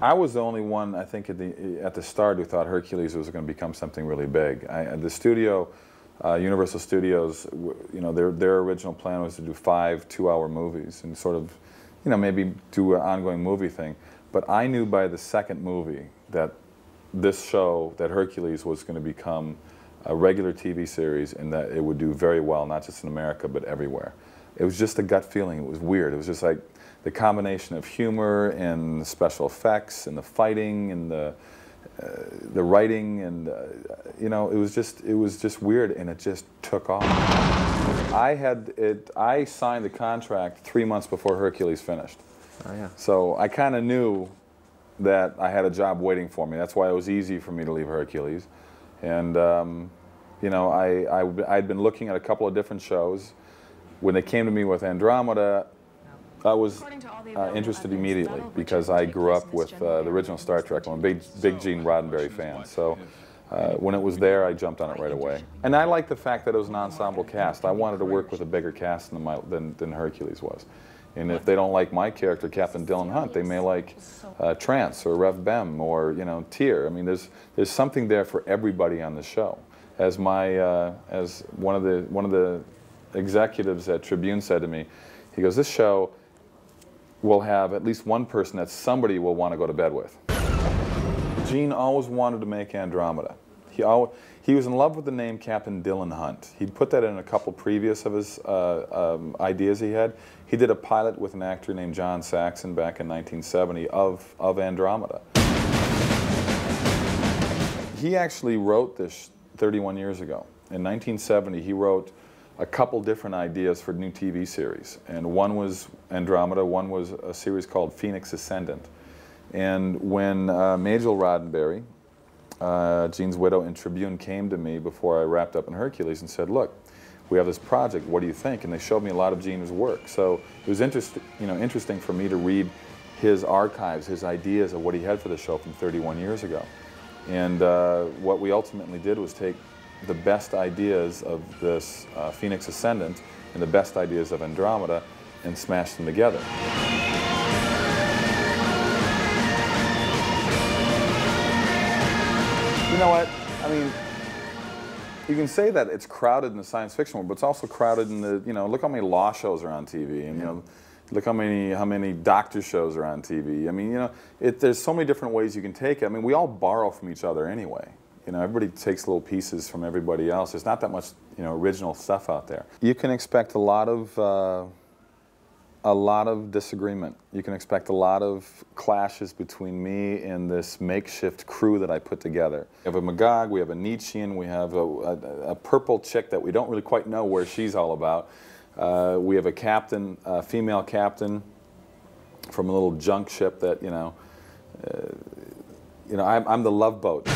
I was the only one, I think, at the start who thought Hercules was going to become something really big. The studio, Universal Studios, you know, their original plan was to do 5 two-hour movies and sort of, you know, maybe do an ongoing movie thing. But I knew by the second movie that this show, that Hercules, was going to become a regular TV series and that it would do very well, not just in America, but everywhere. It was just a gut feeling. It was weird. It was just like the combination of humor and the special effects and the fighting and the writing and you know, it was just weird, and it just took off. I signed the contract 3 months before Hercules finished. Oh yeah. So I kind of knew that I had a job waiting for me. That's why it was easy for me to leave Hercules. And you know, I'd been looking at a couple of different shows. When they came to me with Andromeda, I was interested immediately because I grew up with the original Star Trek. I'm a big Gene Roddenberry fan. So when it was there, I jumped on it right away. And I liked the fact that it was an ensemble cast. I wanted to work with a bigger cast than Hercules was. And if they don't like my character, Captain Dylan Hunt, they may like Trance or Rev Bem or, you know, Tyr. I mean, there's something there for everybody on the show. As as one of the executives at Tribune said to me, he goes, "This show will have at least one person that somebody will want to go to bed with." Gene always wanted to make Andromeda. He was in love with the name Captain Dylan Hunt. He'd put that in a couple previous of his ideas he had. He did a pilot with an actor named John Saxon back in 1970 of Andromeda. He actually wrote this 31 years ago. In 1970, he wrote a couple different ideas for new TV series. And one was Andromeda, one was a series called Phoenix Ascendant. And when Majel Roddenberry, Gene's widow, in Tribune came to me before I wrapped up in Hercules and said, "Look, we have this project, what do you think?" And they showed me a lot of Gene's work. So it was interesting for me to read his archives, his ideas of what he had for the show from 31 years ago. And what we ultimately did was take the best ideas of this Phoenix Ascendant and the best ideas of Andromeda and smash them together. You know what? I mean, you can say that it's crowded in the science fiction world, but it's also crowded in the, you know, look how many law shows are on TV, and, you know, look how many doctor shows are on TV. I mean, you know, there's so many different ways you can take it. I mean, we all borrow from each other anyway. You know, everybody takes little pieces from everybody else. There's not that much, you know, original stuff out there. You can expect a lot of disagreement. You can expect a lot of clashes between me and this makeshift crew that I put together. We have a Magog, we have a Nietzschean, we have a purple chick that we don't really quite know where she's all about. We have a captain, a female captain from a little junk ship that, you know, I'm the love boat.